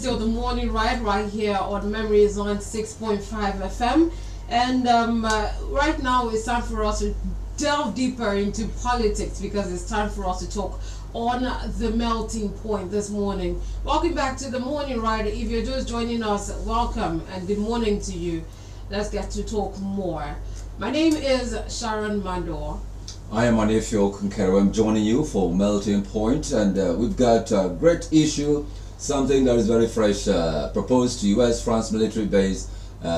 still the morning right here on Memories on 6.5 FM. And right now it's time for us to delve deeper into politics because it's time for us to talk on the melting point this morning. Welcome back to the morning ride. If you're just joining us, welcome and good morning to you. Let's get to talk more. My name is Sharon Mandor. I am Anifio Kunkero. I'm joining you for Melting Point, and we've got a great issue, something that is very fresh, proposed to US-France military base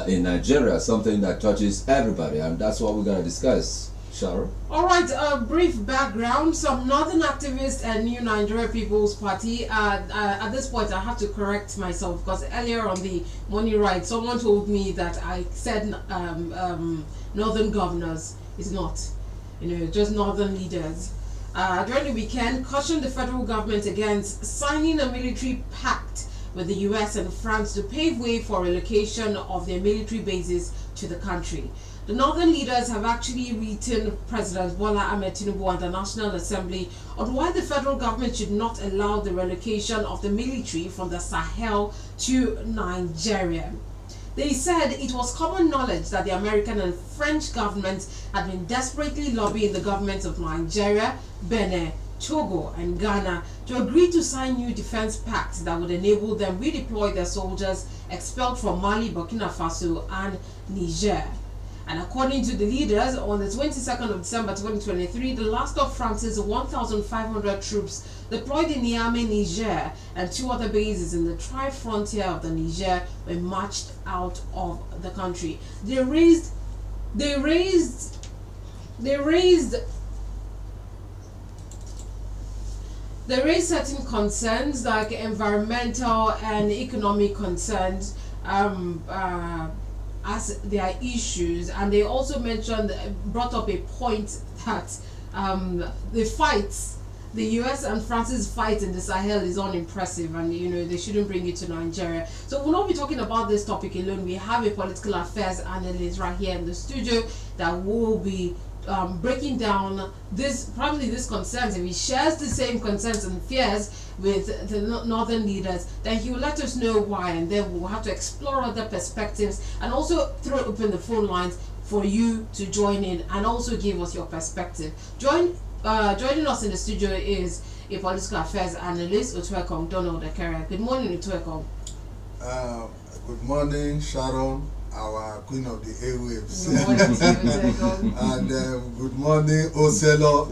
in Nigeria, something that touches everybody, and that's what we're going to discuss. Sharon? All right, a brief background. Some northern activists and New Nigeria People's Party, at this point I have to correct myself because earlier on the morning ride, someone told me that I said northern governors. It's not. Just northern leaders. During the weekend, cautioned the federal government against signing a military pact with the US and France to pave way for relocation of their military bases to the country. The northern leaders have actually written President Bola Ahmed Tinubu and the National Assembly on why the federal government should not allow the relocation of the military from the Sahel to Nigeria. They said it was common knowledge that the American and French governments had been desperately lobbying the governments of Nigeria, Benin, Togo, and Ghana to agree to sign new defense pacts that would enable them redeploy their soldiers expelled from Mali, Burkina Faso, and Niger. And according to the leaders, on the 22nd of December 2023, the last of France's 1,500 troops deployed in Niamey, Niger, and two other bases in the tri-frontier of the Niger were marched out of the country. They raised certain concerns like environmental and economic concerns as their issues, and they also brought up a point that the US and France's fight in the Sahel is unimpressive, and they shouldn't bring it to Nigeria. So we'll not be talking about this topic alone. We have a political affairs analyst right here in the studio that will be breaking down this concerns. If he shares the same concerns and fears with the northern leaders, then he will let us know why, and then we'll have to explore other perspectives and also throw open the phone lines for you to join in and also give us your perspective. Joining us in the studio is a political affairs analyst, Otuekong Donald Ekere. Good morning, Otuekong. Good morning, Sharon, our queen of the airwaves. Good morning to you, Otuekong. And good morning, Oselo,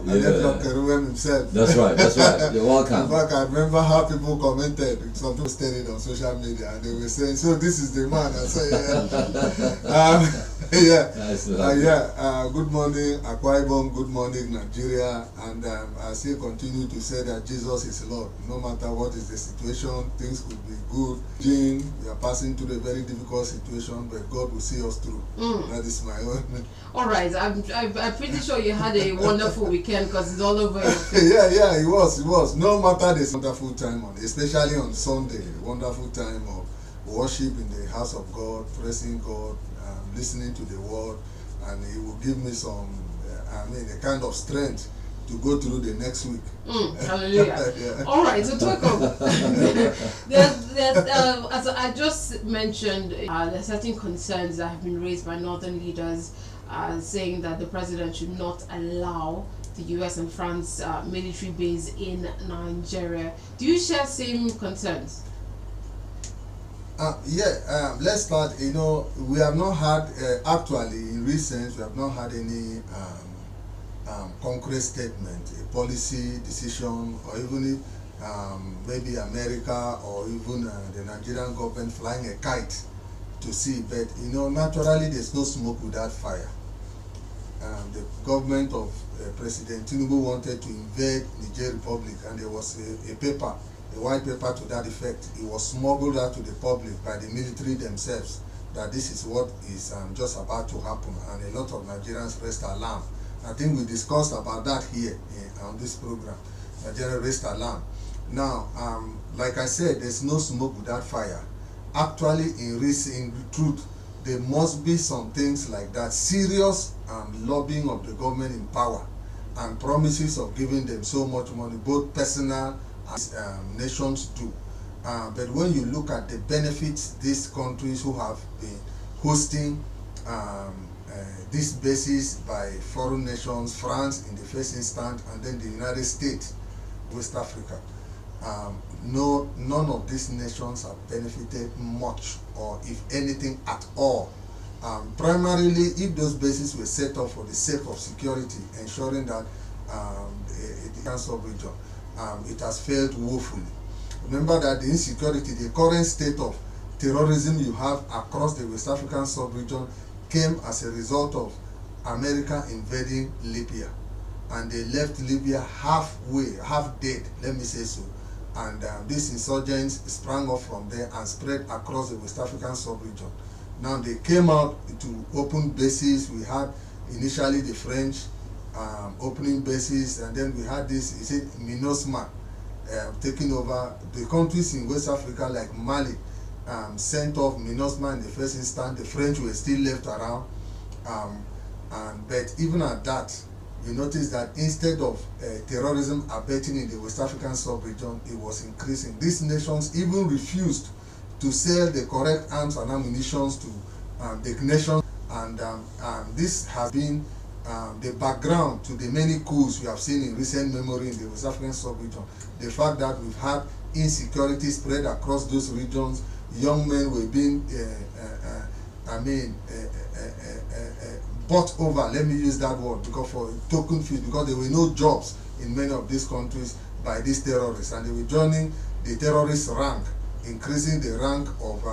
Keruem himself. That's right. You're welcome. In fact, I remember how people commented. Some people stated on social media, and they were saying, "So this is the man." I said, good morning, Akwa Ibom. Good morning, Nigeria. And I still continue to say that Jesus is Lord. No matter what is the situation, things could be good. Jane, we are passing through a very difficult situation, but God will see us through. That is my own. All right, I'm pretty sure you had a wonderful weekend because it's all over your face. It was. No matter this wonderful time especially on Sunday, wonderful time of worship in the house of God, praising God, listening to the word, and it will give me some, a kind of strength to go through the next week. Hallelujah. Yeah. All right, so talk about as I just mentioned, there are certain concerns that have been raised by northern leaders saying that the president should not allow the US and France military base in Nigeria. Do you share same concerns? Let's start. We have not had, actually, in recent, we have not had any concrete statement, a policy decision, or even maybe America or even the Nigerian government flying a kite to see. But, naturally, there's no smoke without fire. The government of President Tinubu wanted to invade Niger Republic, and there was a white paper to that effect. It was smuggled out to the public by the military themselves that this is what is just about to happen, and a lot of Nigerians raised alarm. I think we discussed about that here on this program. Nigeria raised alarm. Now, like I said, there's no smoke without fire. Actually, in truth, there must be some things like that, serious lobbying of the government in power and promises of giving them so much money, both personal as nations do. But when you look at the benefits these countries who have been hosting these bases by foreign nations, France in the first instance, and then the United States, West Africa, none of these nations have benefited much, or if anything at all. Primarily, if those bases were set up for the sake of security, ensuring that the cancer region, it has failed woefully. Remember that the insecurity, the current state of terrorism you have across the West African sub-region came as a result of America invading Libya. And they left Libya half dead, let me say so. And these insurgents sprang up from there and spread across the West African sub-region. Now they came out to open bases. We had initially the French opening bases, and then we had this, is it MINUSMA, taking over the countries in West Africa like Mali, sent off MINUSMA in the first instance. The French were still left around, but even at that, you notice that instead of terrorism abating in the West African sub-region, it was increasing. These nations even refused to sell the correct arms and ammunition to the nations, and this has been the background to the many coups we have seen in recent memory in the West African sub-region. The fact that we've had insecurity spread across those regions, young men were being, bought over, let me use that word, because for token fees, because there were no jobs in many of these countries by these terrorists, and they were joining the terrorist rank, increasing the rank of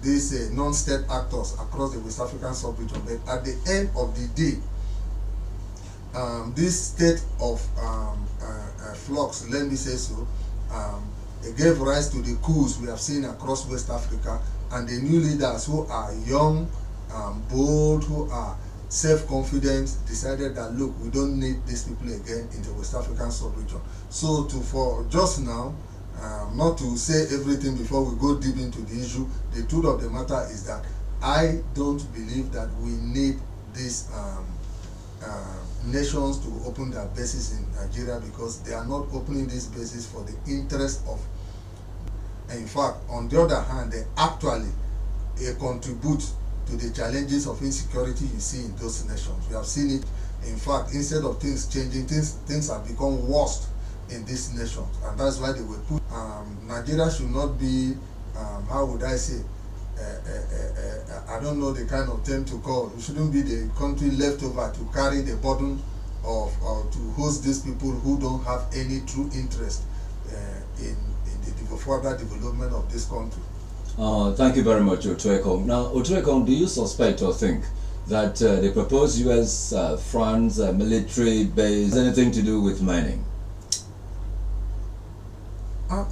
these non-state actors across the West African sub-region. But at the end of the day, this state of flux, let me say so, it gave rise to the coups we have seen across West Africa, and the new leaders who are young, bold, who are self-confident, decided that, look, we don't need these people again in the West African sub-region. So for just now, not to say everything before we go deep into the issue, the truth of the matter is that I don't believe that we need these nations to open their bases in Nigeria, because they are not opening these bases for the interest of, in fact, on the other hand, they actually contribute to the challenges of insecurity you see in those nations. We have seen it. In fact, instead of things changing, things have become worse in these nations, and that's why they were put. Nigeria should not be, how would I say, I don't know the kind of term to call. It shouldn't be the country left over to carry the burden of, or to host these people who don't have any true interest in the further development of this country. Thank you very much, Otuekong. Now, Otuekong, do you suspect or think that the proposed U.S. France military base has anything to do with mining?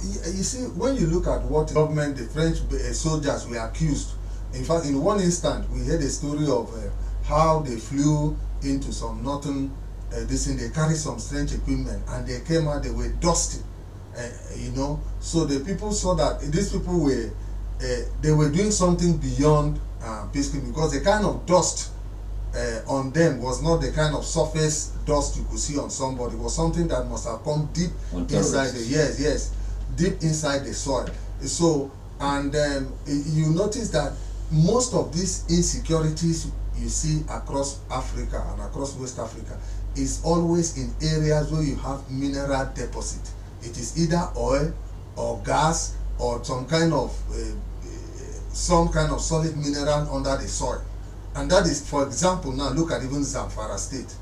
You see, when you look at what the government, the French soldiers were accused, in fact, in one instant, we heard a story of how they flew into some northern, they carried some strange equipment, and they came out, they were dusty, you know. So the people saw that these people were, they were doing something beyond peacekeeping, because the kind of dust on them was not the kind of surface dust you could see on somebody. It was something that must have come deep inside the, deep inside the soil. So, and you notice that most of these insecurities you see across Africa and across West Africa is always in areas where you have mineral deposit. It is either oil or gas or some kind of solid mineral under the soil. And that is, for example, now look at even Zamfara State.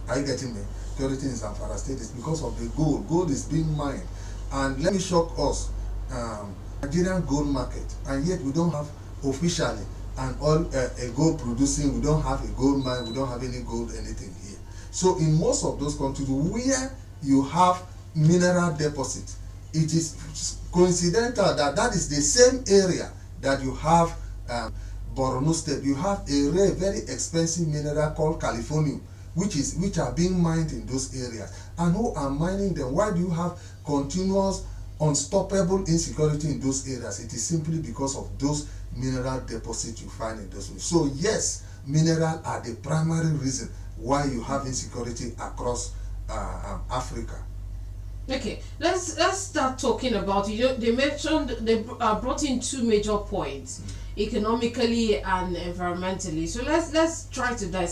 Are you getting me? Security in Zamfara State is because of the gold. Gold is being mined. And let me shock us, Nigerian gold market, and yet we don't have officially an oil, a gold producing, we don't have a gold mine, we don't have any gold, anything here. So in most of those countries where you have mineral deposit, it is coincidental that that is the same area that you have Borno State. You have a rare, very expensive mineral called californium, which are being mined in those areas. And who are mining them? Why do you have continuous, unstoppable insecurity in those areas? It is simply because of those mineral deposits you find in those areas. So yes, minerals are the primary reason why you have insecurity across Africa. Okay, let's start talking about, they mentioned, they brought in two major points, economically and environmentally. So let's try to dissect